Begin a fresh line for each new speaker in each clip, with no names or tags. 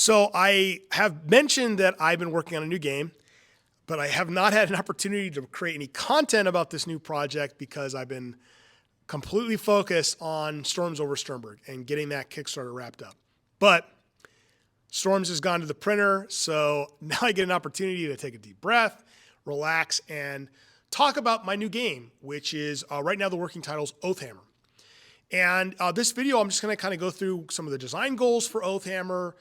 So I have mentioned that I've been working on a new game, but I have not had an opportunity to create any content about this new project because I've been completely focused on Storms over Sternberg and getting that Kickstarter wrapped up. But Storms has gone to the printer, so now I get an opportunity to take a deep breath, relax, and talk about my new game, which is right now the working title is Oathhammer. And this video, I'm just going to kind of go through some of the design goals for Oathhammer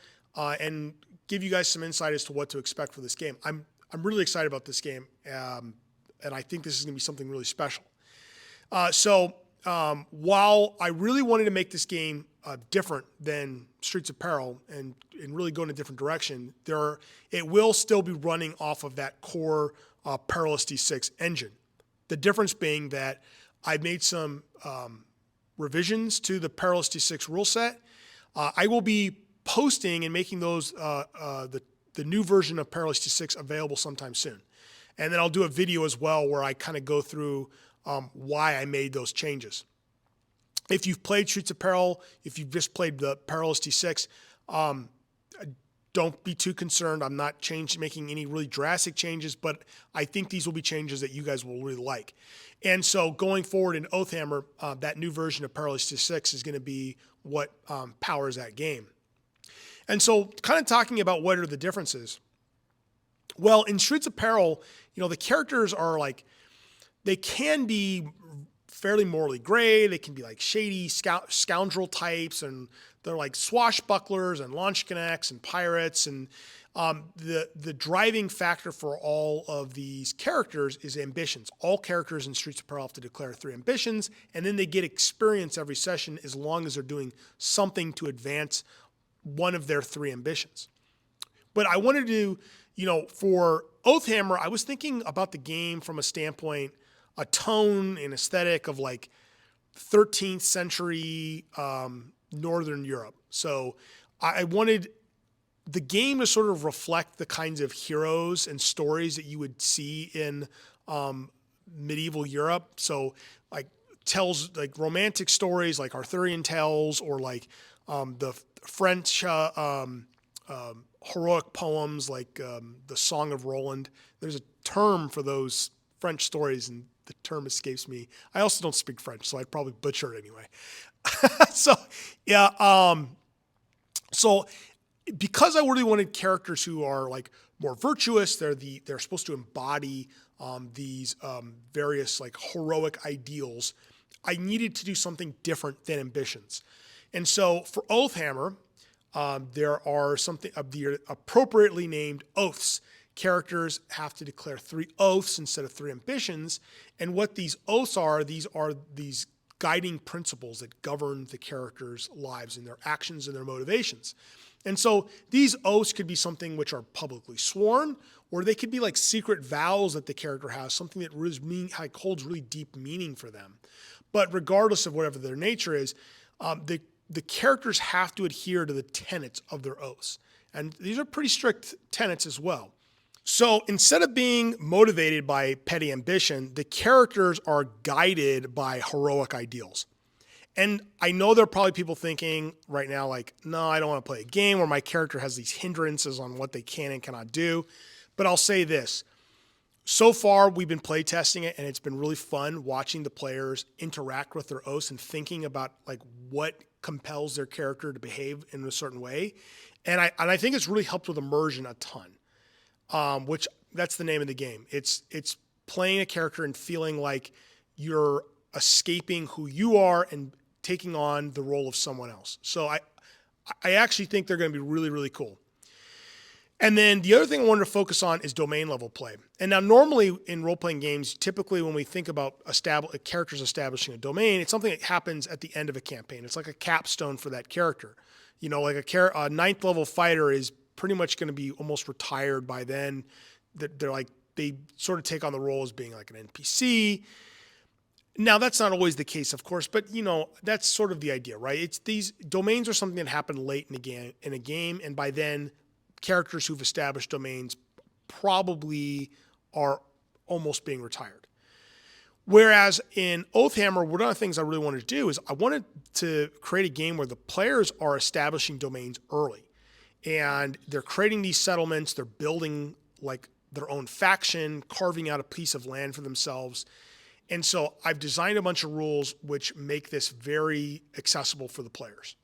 and give you guys some insight as to what to expect for this game. I'm really excited about this game, and I think this is going to be something really special. While I really wanted to make this game different than Streets of Peril and really go in a different direction, it will still be running off of that core Perilous D6 engine. The difference being that I made some revisions to the Perilous D6 rule set. I will be posting and making those the new version of Perilous D6 available sometime soon. And then I'll do a video as well where I kind of go through why I made those changes. If you've played Streets of Peril, if you've just played the Perilous D6, don't be too concerned. I'm not making any really drastic changes, but I think these will be changes that you guys will really like. And so going forward in Oathhammer, that new version of Perilous D6 is going to be what powers that game. And so kind of talking about what are the differences. Well, in Streets of Peril, the characters are they can be fairly morally gray. They can be like shady scoundrel types, and they're like swashbucklers and launch connects and pirates. And the driving factor for all of these characters is ambitions. All characters in Streets of Peril have to declare 3 ambitions, and then they get experience every session as long as they're doing something to advance one of their 3 ambitions. But I wanted to, for Oathhammer, I was thinking about the game from a standpoint, a tone and aesthetic of 13th century Northern Europe. So I wanted the game to sort of reflect the kinds of heroes and stories that you would see in medieval Europe. So tells romantic stories like Arthurian tales, or the French heroic poems like the Song of Roland. There's a term for those French stories, and the term escapes me. I also don't speak French, so I'd probably butcher it anyway. So because I really wanted characters who are more virtuous, they're supposed to embody these various heroic ideals, I needed to do something different than ambitions. And so for Oathhammer, there are something of the appropriately named oaths. Characters have to declare 3 oaths instead of 3 ambitions. And what these oaths are these guiding principles that govern the characters' lives and their actions and their motivations. And so these oaths could be something which are publicly sworn, or they could be secret vows that the character has, something that really holds really deep meaning for them. But regardless of whatever their nature is, the characters have to adhere to the tenets of their oaths. And these are pretty strict tenets as well. So instead of being motivated by petty ambition, the characters are guided by heroic ideals. And I know there are probably people thinking right now, no, I don't want to play a game where my character has these hindrances on what they can and cannot do. But I'll say this. So far, we've been playtesting it, and it's been really fun watching the players interact with their oaths and thinking about what compels their character to behave in a certain way. And I think it's really helped with immersion a ton. Which that's the name of the game. It's playing a character and feeling like you're escaping who you are and taking on the role of someone else. So I actually think they're going to be really, really cool. And then the other thing I wanted to focus on is domain level play. And now normally in role-playing games, typically when we think about characters establishing a domain, it's something that happens at the end of a campaign. It's like a capstone for that character. A 9th level fighter is pretty much going to be almost retired by then. They sort of take on the role as being an NPC. Now that's not always the case, of course, but that's sort of the idea, right? It's these domains are something that happen late in a game, and by then characters who've established domains probably are almost being retired. Whereas in Oathhammer, one of the things I really wanted to do is I wanted to create a game where the players are establishing domains early. and they're creating these settlements. They're building like their own faction, carving out a piece of land for themselves. And so I've designed a bunch of rules which make this very accessible for the players.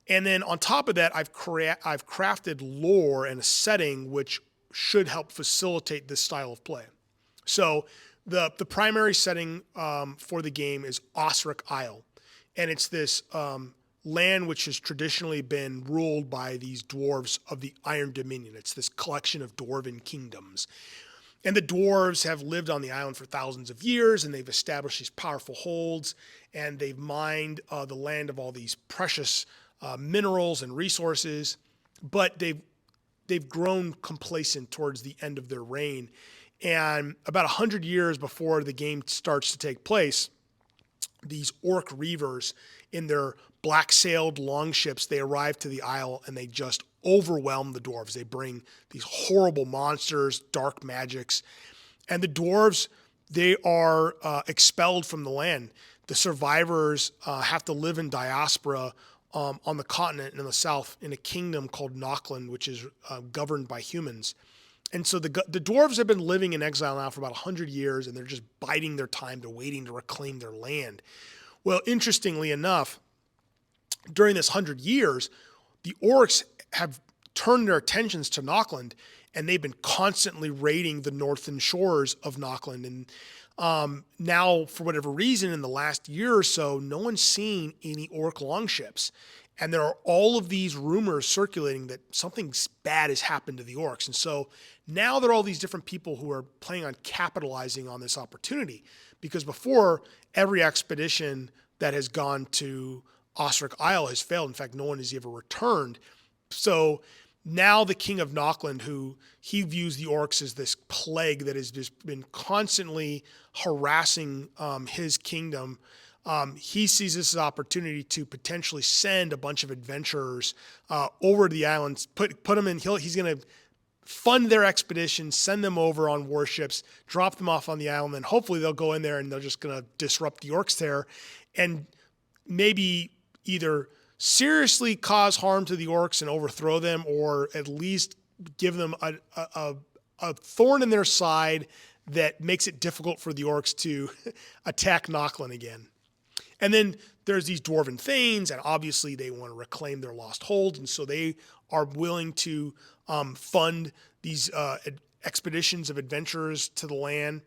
And then on top of that, I've crafted lore and a setting which should help facilitate this style of play. So the primary setting for the game is Osric Isle. And it's this land which has traditionally been ruled by these dwarves of the Iron Dominion. It's this collection of dwarven kingdoms. And the dwarves have lived on the island for thousands of years, and they've established these powerful holds, and they've mined the land of all these precious minerals and resources, but they've grown complacent towards the end of their reign. And about 100 years before the game starts to take place, these orc reavers in their black-sailed longships, they arrive to the isle and they just overwhelm the dwarves. They bring these horrible monsters, dark magics, and the dwarves, they are expelled from the land. The survivors have to live in diaspora on the continent in the south in a kingdom called Nockland, which is governed by humans. And so the dwarves have been living in exile now for about 100 years, and they're just biding their time. They're waiting to reclaim their land. Well, interestingly enough, during this 100 years, the orcs have turned their attentions to Nockland, and they've been constantly raiding the northern shores of Nockland. And now, for whatever reason, in the last year or so, no one's seen any orc longships. And there are all of these rumors circulating that something bad has happened to the orcs. And so now there are all these different people who are planning on capitalizing on this opportunity. Because before, every expedition that has gone to Osric Isle has failed. In fact, no one has ever returned. So now the king of Nockland, who he views the orcs as this plague that has just been constantly harassing his kingdom, he sees this as an opportunity to potentially send a bunch of adventurers over to the islands, put them in. He's going to fund their expedition, send them over on warships, drop them off on the island, and hopefully they'll go in there and they're just going to disrupt the orcs there, and maybe either seriously cause harm to the orcs and overthrow them, or at least give them a thorn in their side that makes it difficult for the orcs to attack Nockland again. And then there's these dwarven thanes, and obviously they want to reclaim their lost hold, and so they are willing to fund these expeditions of adventurers to the land.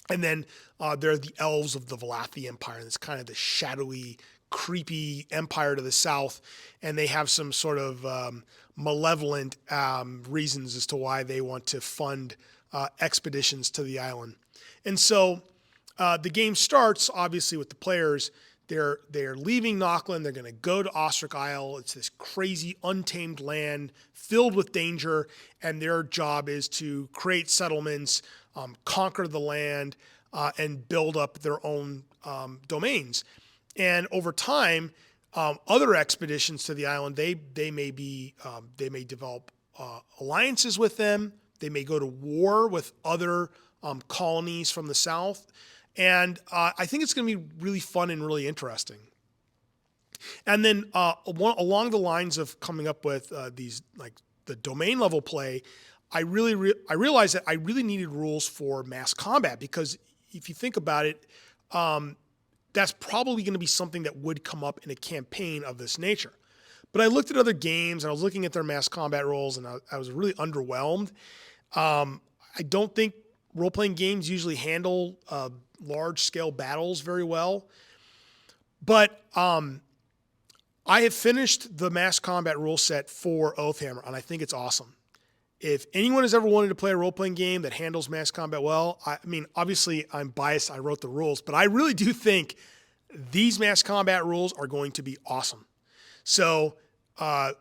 And then there are the elves of the Valathi Empire, and it's kind of the shadowy, creepy empire to the south, and they have some sort of malevolent reasons as to why they want to fund expeditions to the island. And so the game starts, obviously, with the players. They're leaving Nockland. They're going to go to Osric Isle. It's this crazy, untamed land filled with danger, and their job is to create settlements, conquer the land, and build up their own domains. And over time, other expeditions to the island, they may develop alliances with them. They may go to war with other colonies from the south. And I think it's going to be really fun and really interesting. And then along the lines of coming up with these, like the domain level play, I realized that I really needed rules for mass combat, because if you think about it, that's probably going to be something that would come up in a campaign of this nature. But I looked at other games and I was looking at their mass combat rules, and I was really underwhelmed. I don't think role-playing games usually handle large-scale battles very well. But I have finished the mass combat rule set for Oathhammer, and I think it's awesome. If anyone has ever wanted to play a role-playing game that handles mass combat well, I mean, obviously I'm biased, I wrote the rules, but I really do think these mass combat rules are going to be awesome. So I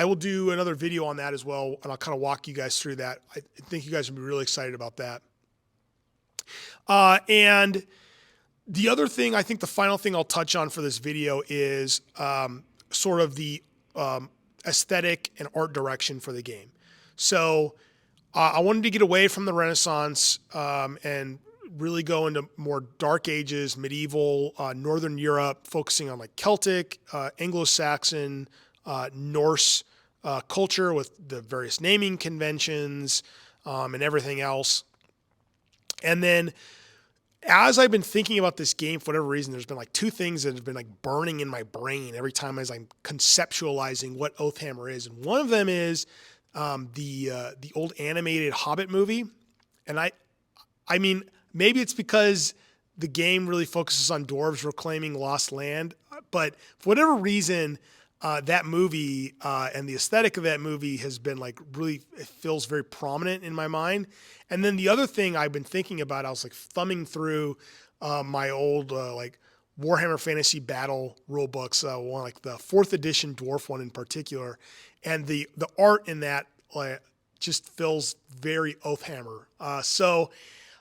will do another video on that as well, and I'll kind of walk you guys through that. I think you guys will be really excited about that. And the other thing, I think the final thing I'll touch on for this video is sort of the aesthetic and art direction for the game. So I wanted to get away from the Renaissance and really go into more Dark Ages, medieval, Northern Europe, focusing on like Celtic, Anglo-Saxon, Norse culture with the various naming conventions and everything else. And then as I've been thinking about this game, for whatever reason, there's been like two things that have been like burning in my brain every time as I'm conceptualizing what Oathhammer is. And one of them is the old animated Hobbit movie. And I mean, maybe it's because the game really focuses on dwarves reclaiming lost land, but for whatever reason, that movie and the aesthetic of that movie has been like really, it feels very prominent in my mind. And then the other thing I've been thinking about, I was like thumbing through my old like Warhammer Fantasy Battle rule books, one like the 4th edition dwarf one in particular, and the art in that just feels very Oathhammer. So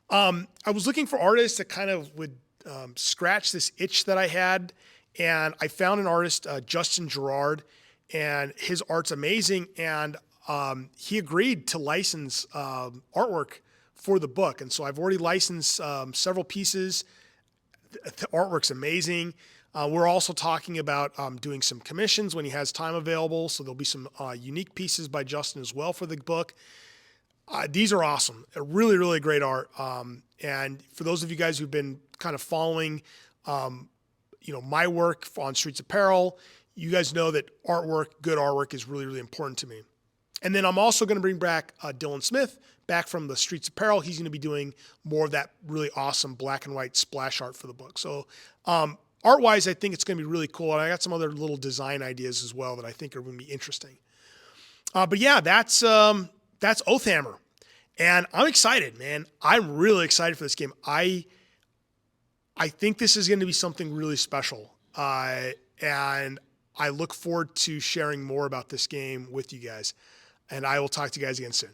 I was looking for artists that kind of would scratch this itch that I had, and I found an artist, Justin Gerard, and his art's amazing, and he agreed to license artwork for the book. And so I've already licensed several pieces. The artwork's amazing. We're also talking about doing some commissions when he has time available, so there'll be some unique pieces by Justin as well for the book. These are awesome. Really, really great art. And for those of you guys who've been kind of following, my work on Streets Apparel, you guys know that good artwork is really, really important to me. And then I'm also going to bring back Dylan Smith back from the Streets Apparel. He's going to be doing more of that really awesome black and white splash art for the book. So art-wise, I think it's going to be really cool. And I got some other little design ideas as well that I think are going to be interesting. But yeah, that's Oathhammer. And I'm excited, man. I'm really excited for this game. I think this is going to be something really special. And I look forward to sharing more about this game with you guys. And I will talk to you guys again soon.